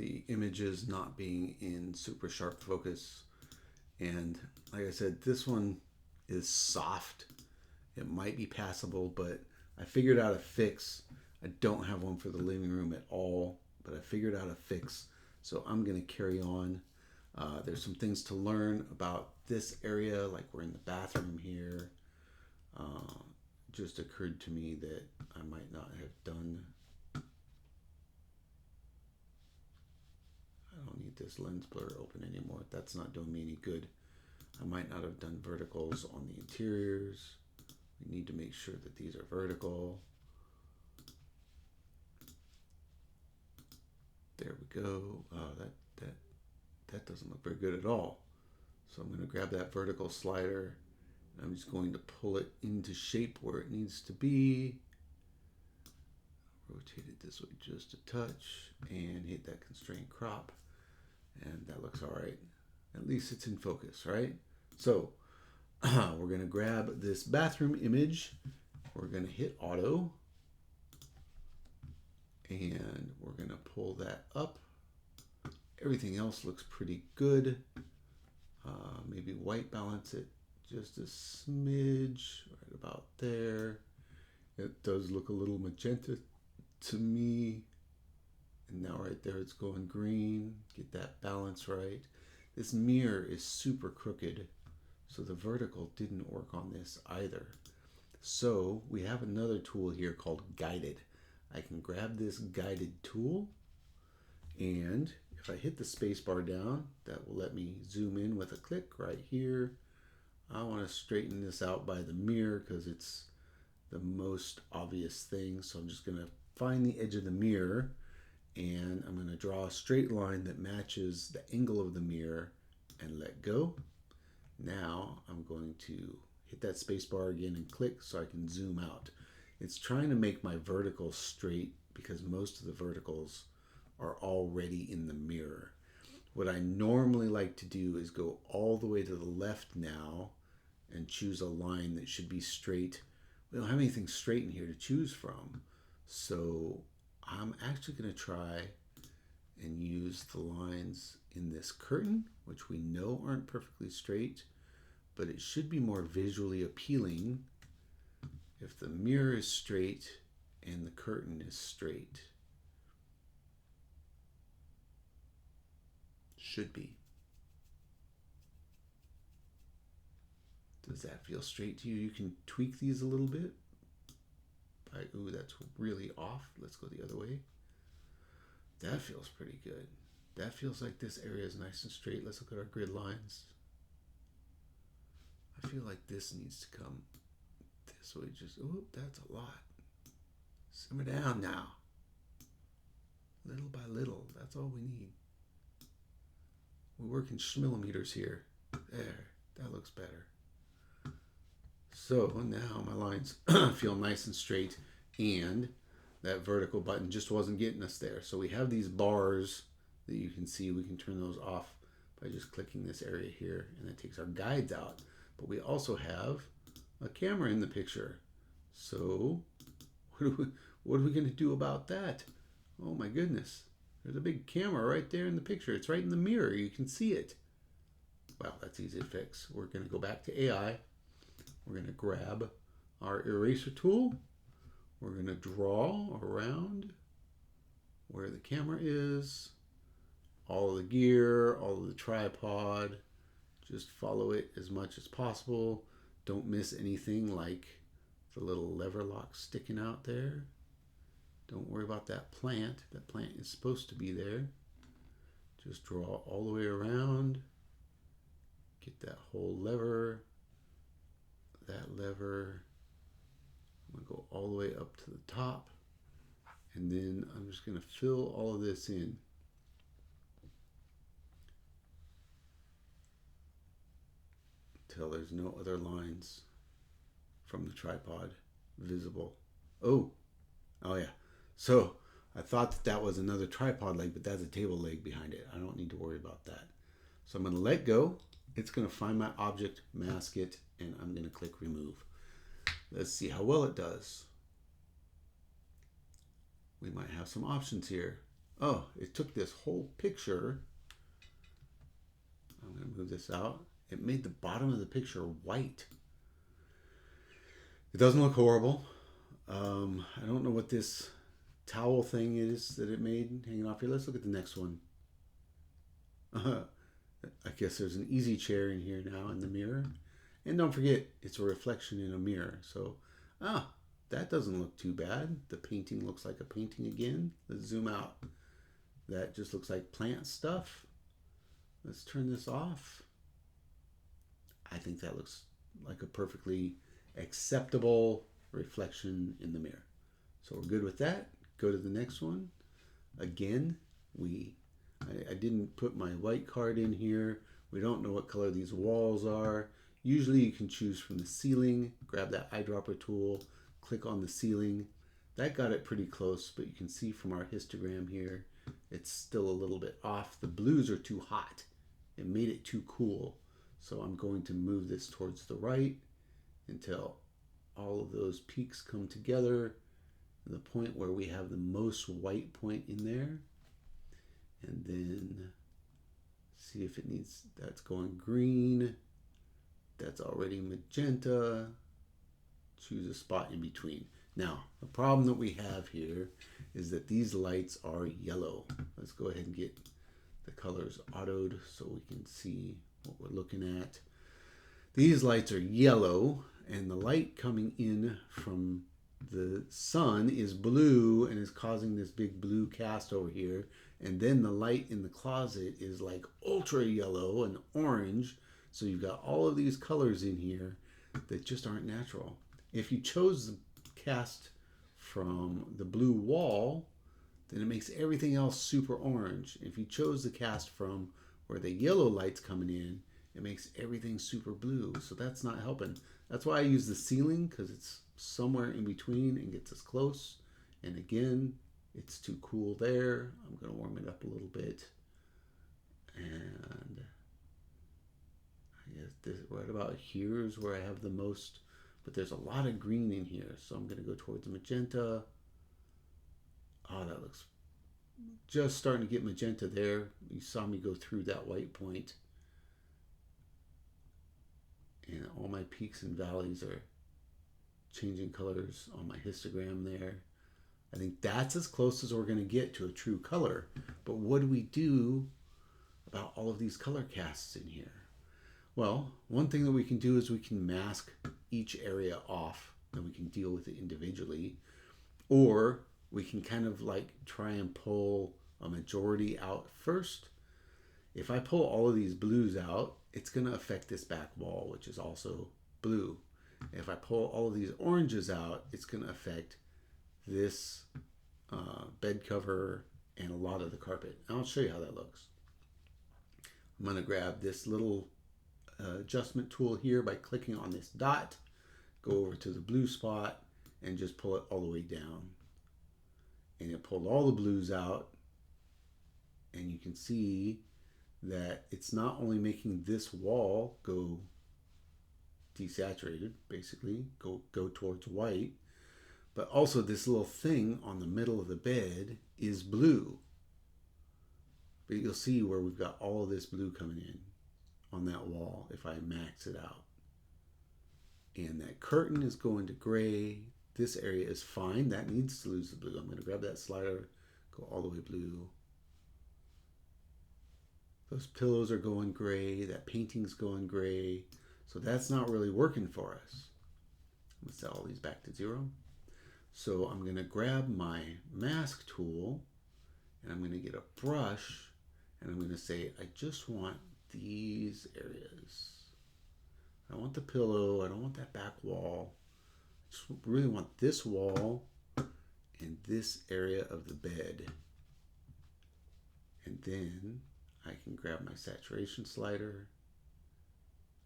the images not being in super sharp focus. And like I said, this one is soft. It might be passable, but I figured out a fix. I don't have one for the living room at all, but I figured out a fix. So I'm going to carry on. There's some things to learn about this area, like we're in the bathroom here. Just occurred to me that I might not have done. I don't need this lens blur open anymore. That's not doing me any good. I might not have done verticals on the interiors. We need to make sure that these are vertical. There we go. That doesn't look very good at all. So I'm going to grab that vertical slider. And I'm just going to pull it into shape where it needs to be. Rotate it this way just a touch and hit that constraint crop. And that looks all right. At least it's in focus, right? So we're going to grab this bathroom image. We're going to hit auto. And we're going to pull that up. Everything else looks pretty good. Maybe white balance it just a smidge, right about there. It does look a little magenta to me. And now right there it's going green. Get that balance right. This mirror is super crooked, so the vertical didn't work on this either. So we have another tool here called guided. I can grab this guided tool, and if I hit the space bar down, that will let me zoom in with a click right here. I want to straighten this out by the mirror because it's the most obvious thing. So I'm just going to find the edge of the mirror, and I'm going to draw a straight line that matches the angle of the mirror and let go. Now I'm going to hit that space bar again and click so I can zoom out. It's trying to make my verticals straight because most of the verticals are already in the mirror. What I normally like to do is go all the way to the left now and choose a line that should be straight. We don't have anything straight in here to choose from. So I'm actually going to try and use the lines in this curtain, which we know aren't perfectly straight, but it should be more visually appealing if the mirror is straight and the curtain is straight. Should be. Does that feel straight to you? You can tweak these a little bit. Ooh, that's really off. Let's go the other way. That feels pretty good. That feels like this area is nice and straight. Let's look at our grid lines. I feel like this needs to come this way. Just, oh, that's a lot. Simmer down now. Little by little. That's all we need. We work in schmillimeters here. There, that looks better. So now my lines feel nice and straight, and that vertical button just wasn't getting us there. So we have these bars that you can see. We can turn those off by just clicking this area here, and that takes our guides out. But we also have a camera in the picture. So what are we going to do about that? Oh my goodness. There's a big camera right there in the picture. It's right in the mirror. You can see it. Well, that's easy to fix. We're going to go back to AI. We're going to grab our eraser tool. We're going to draw around where the camera is, all of the gear, all of the tripod. Just follow it as much as possible. Don't miss anything like the little lever lock sticking out there. Don't worry about that plant. That plant is supposed to be there. Just draw all the way around. Get that whole lever. That lever. I'm going to go all the way up to the top. And then I'm just going to fill all of this in. Until there's no other lines from the tripod visible. Oh yeah. So I thought that was another tripod leg, but that's a table leg behind it. I don't need to worry about that. So I'm going to let go. It's going to find my object, mask it, and I'm going to click remove. Let's see how well it does. We might have some options here. oh, it took this whole picture. I'm going to move this out. It made the bottom of the picture white. It doesn't look horrible. I don't know what this towel thing is that it made hanging off here. Let's look at the next one. I guess there's an easy chair in here now in the mirror. And don't forget, it's a reflection in a mirror. So, that doesn't look too bad. The painting looks like a painting again. Let's zoom out. That just looks like plant stuff. Let's turn this off. I think that looks like a perfectly acceptable reflection in the mirror. So we're good with that. Go to the next one. Again, I didn't put my white card in here. We don't know what color these walls are. Usually you can choose from the ceiling, grab that eyedropper tool, click on the ceiling. That got it pretty close, but you can see from our histogram here, it's still a little bit off. The blues are too hot. It made it too cool. So I'm going to move this towards the right until all of those peaks come together. The point where we have the most white point in there. And then see if it needs, that's going green. That's already magenta. Choose a spot in between. Now, the problem that we have here is that these lights are yellow. Let's go ahead and get the colors autoed so we can see what we're looking at. These lights are yellow, and the light coming in from the sun is blue and is causing this big blue cast over here. And then the light in the closet is like ultra yellow and orange. So you've got all of these colors in here that just aren't natural. If you chose the cast from the blue wall, then it makes everything else super orange. If you chose the cast from where the yellow light's coming in, it makes everything super blue. So that's not helping. That's why I use the ceiling, because it's somewhere in between and gets us close. And again, it's too cool there. I'm going to warm it up a little bit. And I guess this right about here is where I have the most, but there's a lot of green in here. So I'm going to go towards magenta. Oh, that looks just starting to get magenta there. You saw me go through that white point. And all my peaks and valleys are changing colors on my histogram there. I think that's as close as we're going to get to a true color. But what do we do about all of these color casts in here? Well, one thing that we can do is we can mask each area off and we can deal with it individually. Or we can kind of like try and pull a majority out first. If I pull all of these blues out, it's going to affect this back wall, which is also blue. If I pull all of these oranges out, it's going to affect this bed cover and a lot of the carpet. And I'll show you how that looks. I'm going to grab this little adjustment tool here by clicking on this dot, go over to the blue spot, and just pull it all the way down. And it pulled all the blues out, and you can see that it's not only making this wall go desaturated, basically, go towards white, but also this little thing on the middle of the bed is blue. But you'll see where we've got all of this blue coming in on that wall if I max it out. And that curtain is going to gray. This area is fine. That needs to lose the blue. I'm going to grab that slider, go all the way blue. Those pillows are going gray. That painting's going gray. So that's not really working for us. I'm going to set all these back to 0. So I'm going to grab my mask tool and I'm going to get a brush and I'm going to say, I just want these areas. I don't want the pillow. I don't want that back wall. I just really want this wall and this area of the bed. And then I can grab my saturation slider.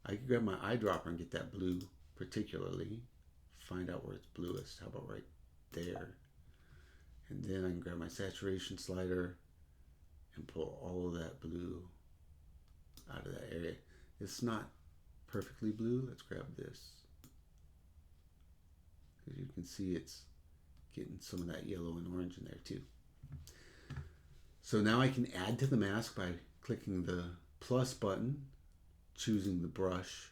I can grab my eyedropper and get that blue particularly. Find out where it's bluest. How about right there? And then I can grab my saturation slider and pull all of that blue out of that area. It's not perfectly blue. Let's grab this. As you can see, it's getting some of that yellow and orange in there too. So now I can add to the mask by clicking the plus button, choosing the brush,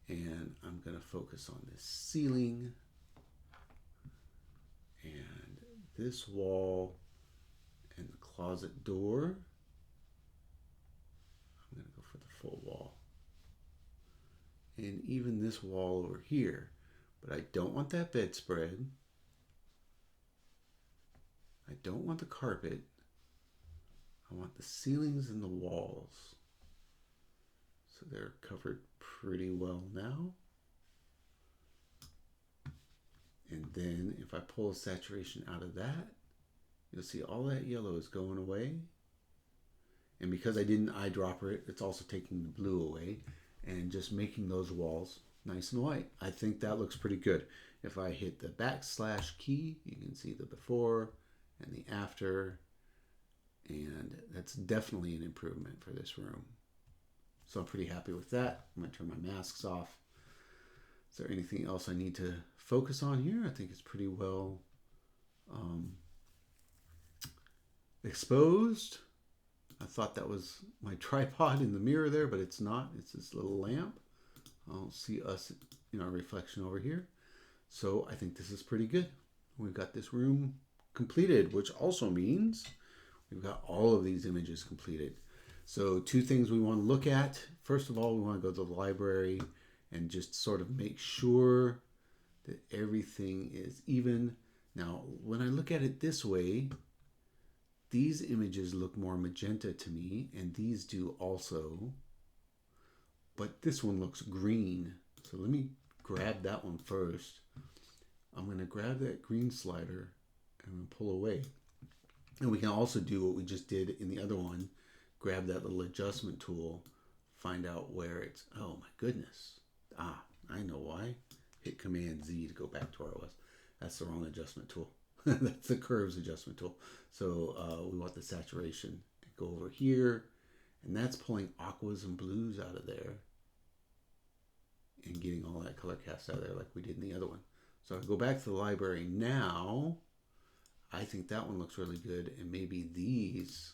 and I'm going to focus on this ceiling and this wall and the closet door. I'm going to go for the full wall. And even this wall over here. But I don't want that bedspread. I don't want the carpet. I want the ceilings and the walls. So they're covered pretty well now. And then if I pull a saturation out of that, you'll see all that yellow is going away. And because I didn't eyedropper it, it's also taking the blue away and just making those walls nice and white. I think that looks pretty good. If I hit the backslash key, you can see the before and the after. And that's definitely an improvement for this room. So I'm pretty happy with that. I'm going to turn my masks off. Is there anything else I need to focus on here? I think it's pretty well exposed. I thought that was my tripod in the mirror there, but it's not. It's this little lamp. I'll see us in our reflection over here. So I think this is pretty good. We've got this room completed, which also means we've got all of these images completed. So two things we want to look at. First of all, we want to go to the library and just sort of make sure that everything is even. Now, when I look at it this way, these images look more magenta to me, and these do also. But this one looks green. So let me grab that one first. I'm going to grab that green slider and I'm going to pull away. And we can also do what we just did in the other one. Grab that little adjustment tool, find out where it's, oh my goodness. I know why. Hit Command Z to go back to where it was. That's the wrong adjustment tool. That's the curves adjustment tool. So we want the saturation. Go over here, and that's pulling aquas and blues out of there and getting all that color cast out of there like we did in the other one. So I go back to the library now. I think that one looks really good, and maybe these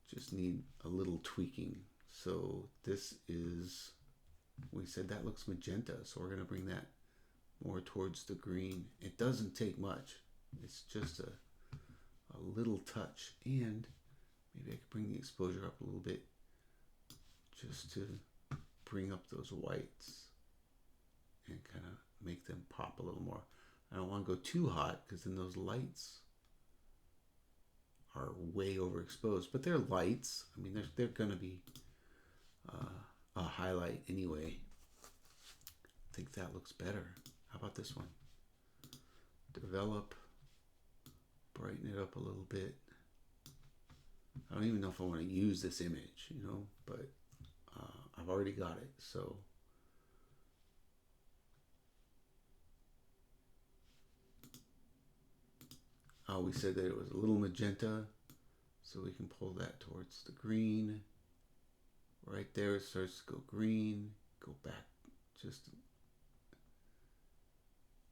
just need a little tweaking. So this is, we said that looks magenta, so we're going to bring that more towards the green. It doesn't take much. It's just a little touch, and maybe I could bring the exposure up a little bit just to bring up those whites and kind of make them pop a little more. I don't want to go too hot because then those lights are way overexposed, but they're lights. I mean, they're going to be a highlight anyway. I think that looks better. How about this one? Develop, brighten it up a little bit. I don't even know if I want to use this image, you know, but I've already got it, so. We said that it was a little magenta, so we can pull that towards the green. Right there, it starts to go green. Go back just,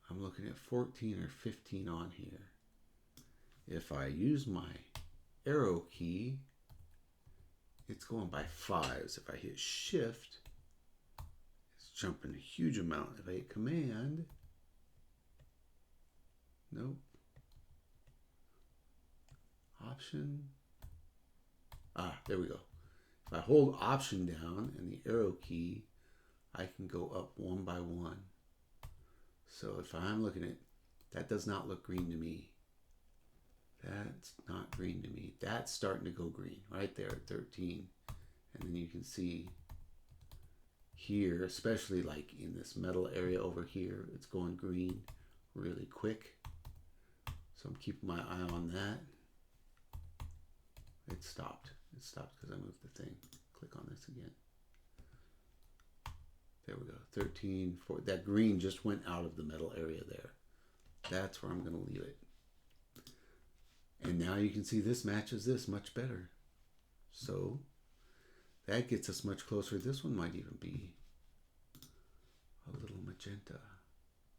I'm looking at 14 or 15 on here. If I use my arrow key, it's going by 5s. If I hit shift, it's jumping a huge amount. If I hit command, nope. Option. There we go. If I hold option down and the arrow key, I can go up one by one. So if I'm looking at, that does not look green to me. That's not green to me. That's starting to go green right there at 13. And then you can see here, especially like in this metal area over here, it's going green really quick. So I'm keeping my eye on that. It stopped. It stopped because I moved the thing. Click on this again. There we go. 13, 14. That green just went out of the metal area there. That's where I'm going to leave it. And now you can see this matches this much better. So that gets us much closer. This one might even be a little magenta.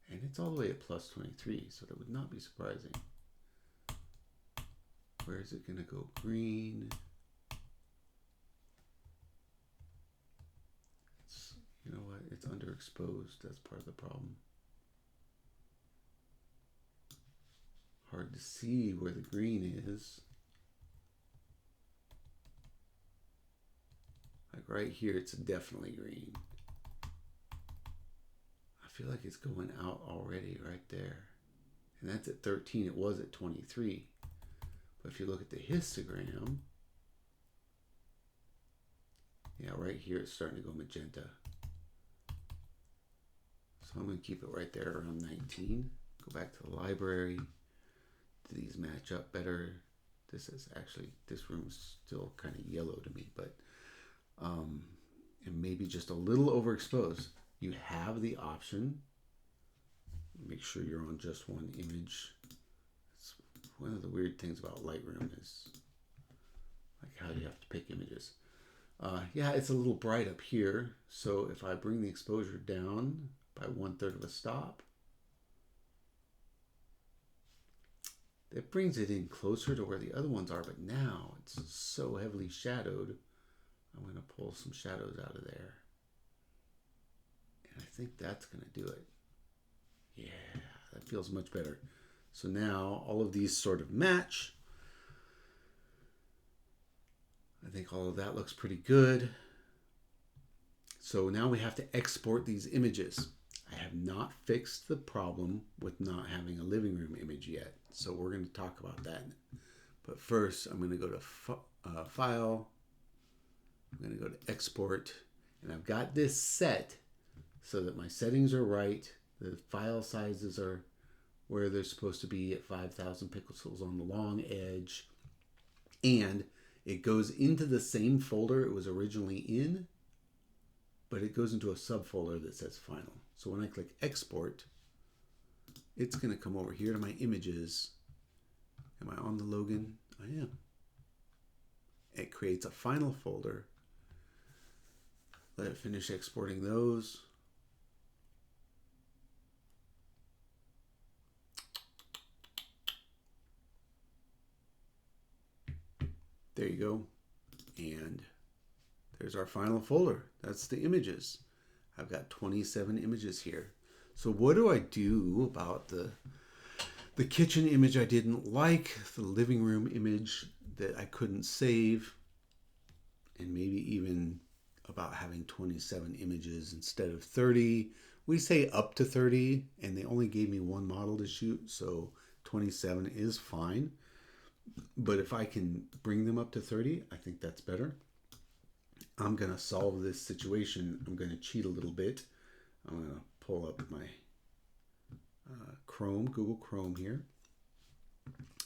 And it's all the way at plus 23, so that would not be surprising. Where is it going to go? Green. You know what? It's underexposed. That's part of the problem. Hard to see where the green is. Like right here, it's definitely green. I feel like it's going out already right there. And that's at 13. It was at 23. But if you look at the histogram, yeah, right here it's starting to go magenta. So I'm going to keep it right there around 19. Go back to the library. Do these match up better? This is actually, this room's still kind of yellow to me, but and maybe just a little overexposed. You have the option. Make sure you're on just one image. It's one of the weird things about Lightroom is like how you have to pick images. Yeah, it's a little bright up here. So if I bring the exposure down by 1/3 of a stop, that brings it in closer to where the other ones are. But now it's so heavily shadowed. I'm going to pull some shadows out of there. And I think that's going to do it. Yeah, that feels much better. So now all of these sort of match. I think all of that looks pretty good. So now we have to export these images. I have not fixed the problem with not having a living room image yet. So we're going to talk about that. But first, I'm going to go to File. I'm going to go to Export. And I've got this set so that my settings are right. The file sizes are where they're supposed to be at 5,000 pixels on the long edge. And it goes into the same folder it was originally in, but it goes into a subfolder that says Final. So when I click Export, it's going to come over here to my images. Am I on the Logan? I am. It creates a final folder. Let it finish exporting those. There you go. And there's our final folder. That's the images. I've got 27 images here. So what do I do about the kitchen image I didn't like, the living room image that I couldn't save, and maybe even about having 27 images instead of 30. We say up to 30, and they only gave me one model to shoot, so 27 is fine. But if I can bring them up to 30, I think that's better. I'm going to solve this situation. I'm going to cheat a little bit. I'm going to pull up my Chrome, Google Chrome here.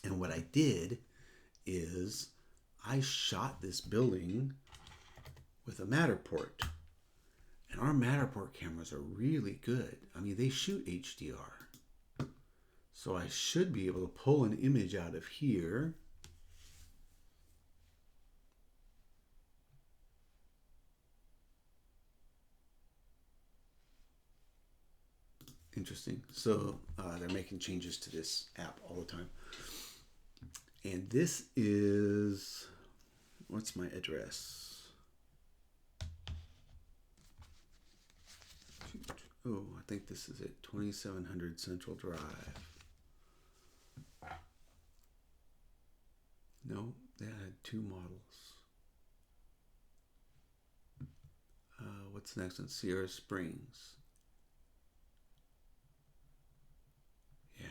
And what I did is I shot this building with a Matterport. And our Matterport cameras are really good. I mean, they shoot HDR. So I should be able to pull an image out of here. Interesting. So they're making changes to this app all the time. And this is, what's my address? Oh, I think this is it, 2700 Central Drive. No, they had two models. What's next in Sierra Springs? Yeah.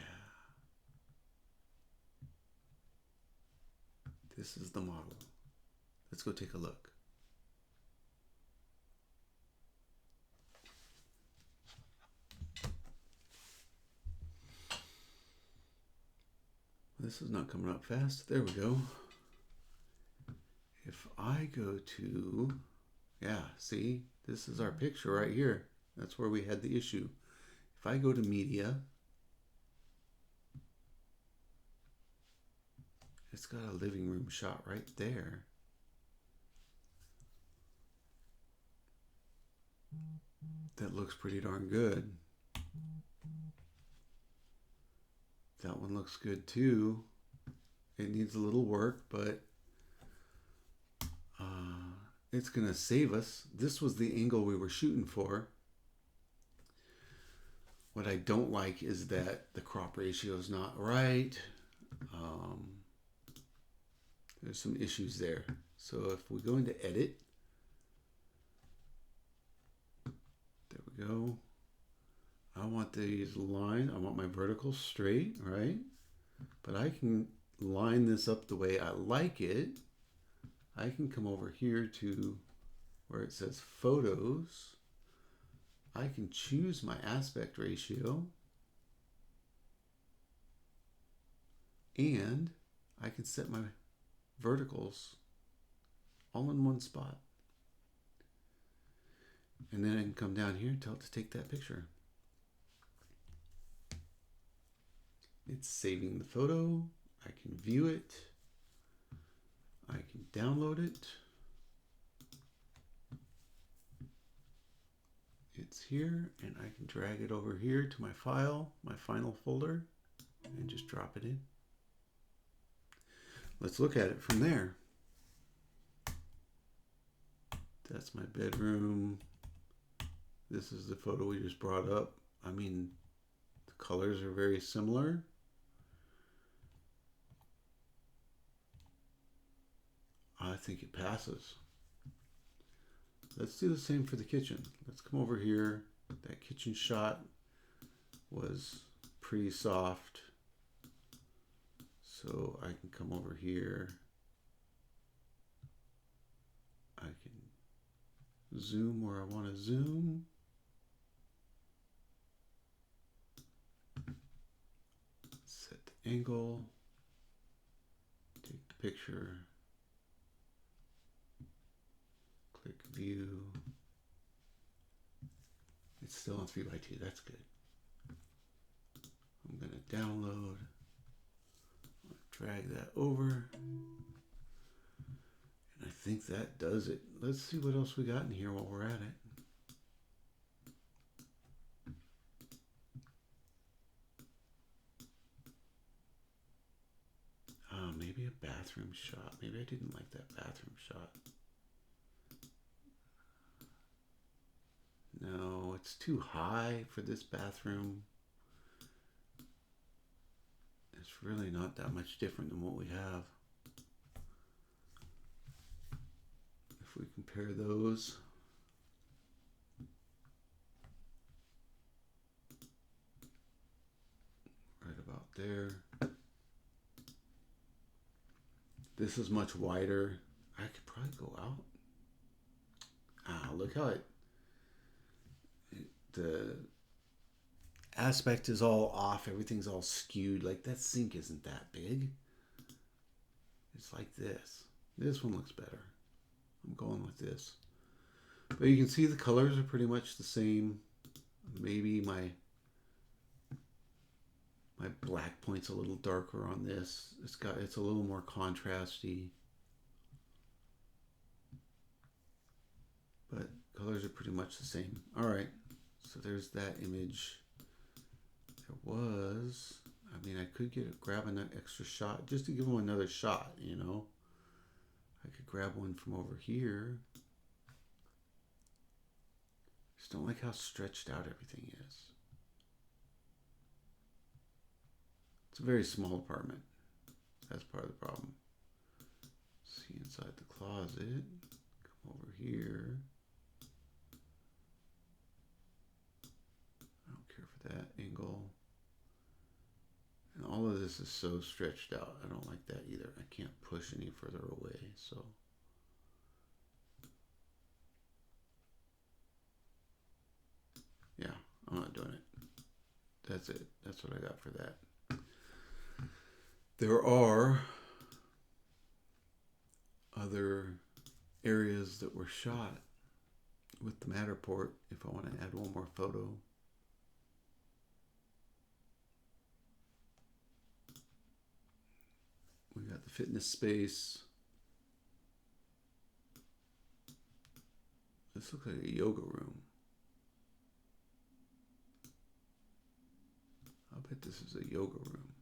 This is the model. Let's go take a look. This is not coming up fast. There we go. If I go to, yeah, see, this is our picture right here. That's where we had the issue. If I go to media, it's got a living room shot right there. That looks pretty darn good. That one looks good too. It needs a little work, but it's going to save us. This was the angle we were shooting for. What I don't like is that the crop ratio is not right. There's some issues there. So if we go into edit, there we go. I want these line. I want my vertical straight, right? But I can line this up the way I like it. I can come over here to where it says photos. I can choose my aspect ratio. And I can set my verticals all in one spot. And then I can come down here and tell it to take that picture. It's saving the photo. I can view it. I can download it. It's here, and I can drag it over here to my file, my final folder, and just drop it in. Let's look at it from there. That's my bedroom. This is the photo we just brought up. I mean, the colors are very similar. I think it passes. Let's do the same for the kitchen. Let's come over here. That kitchen shot was pretty soft. So I can come over here. I can zoom where I want to zoom. Set the angle. Take the picture. Click view. It's still on 3x2. That's good. I'm going to download. Drag that over. And I think that does it. Let's see what else we got in here while we're at it. Maybe a bathroom shot. Maybe I didn't like that bathroom shot. No, it's too high for this bathroom. It's really not that much different than what we have. If we compare those. Right about there. This is much wider. I could probably go out. Look how the aspect is all off. Everything's all skewed. Like that sink isn't that big. It's like this. This one looks better. I'm going with this. But you can see the colors are pretty much the same. Maybe my black point's a little darker on this. It's a little more contrasty. But colors are pretty much the same. All right. So there's that image. There was, I mean, I could grab an extra shot just to give them another shot, you know. I could grab one from over here. Just don't like how stretched out everything is. It's a very small apartment. That's part of the problem. See inside the closet. Come over here. I don't care for that angle. And all of this is so stretched out. I don't like that either. I can't push any further away, so. Yeah, I'm not doing it. That's it. That's what I got for that. There are other areas that were shot with the Matterport if I want to add one more photo. We got the fitness space. This looks like a yoga room. I bet this is a yoga room.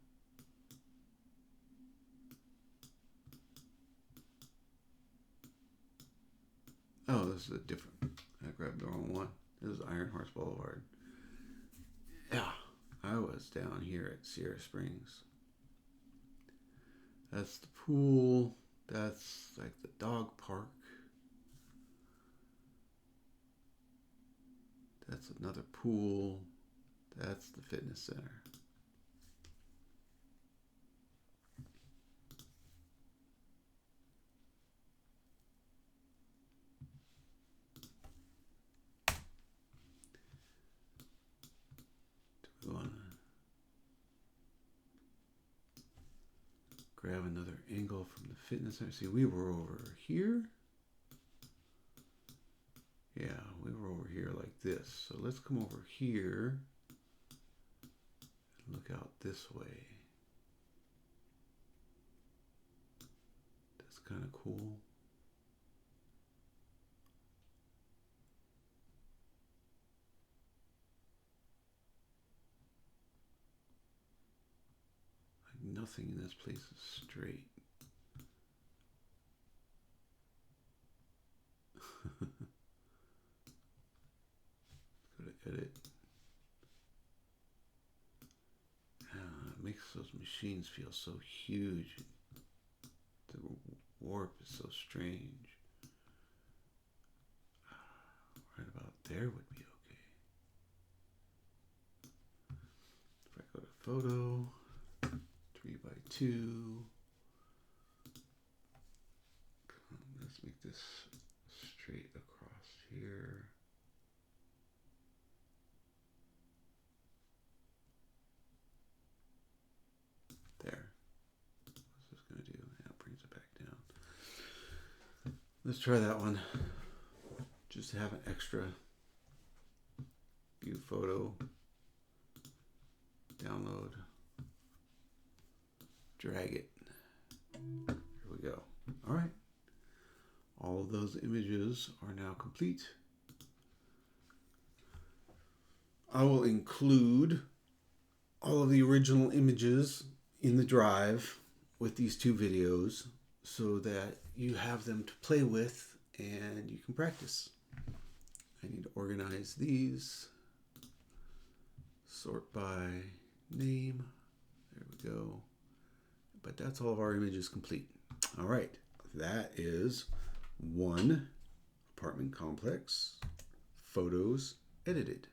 Oh, this is a different. I grabbed the wrong one. This is Iron Horse Boulevard. Yeah, I was down here at Sierra Springs. That's the pool. That's like the dog park. That's another pool. That's the fitness center. Do we want to grab another angle from the fitness center? See, we were over here. Yeah, we were over here like this. So let's come over here and look out this way. That's kind of cool. Like nothing in this place is straight. Go to edit. It makes those machines feel so huge. The warp is so strange. Right about there would be okay. If I go to photo, 3x2. Let's make this straight across here. There. What's this going to do? Yeah, it brings it back down. Let's try that one. Just to have an extra view photo. Download. Drag it. Here we go. All right. All of those images are now complete. I will include all of the original images in the drive with these two videos so that you have them to play with and you can practice. I need to organize these, sort by name. There we go. But that's all of our images complete. All right, that is one apartment complex, photos edited.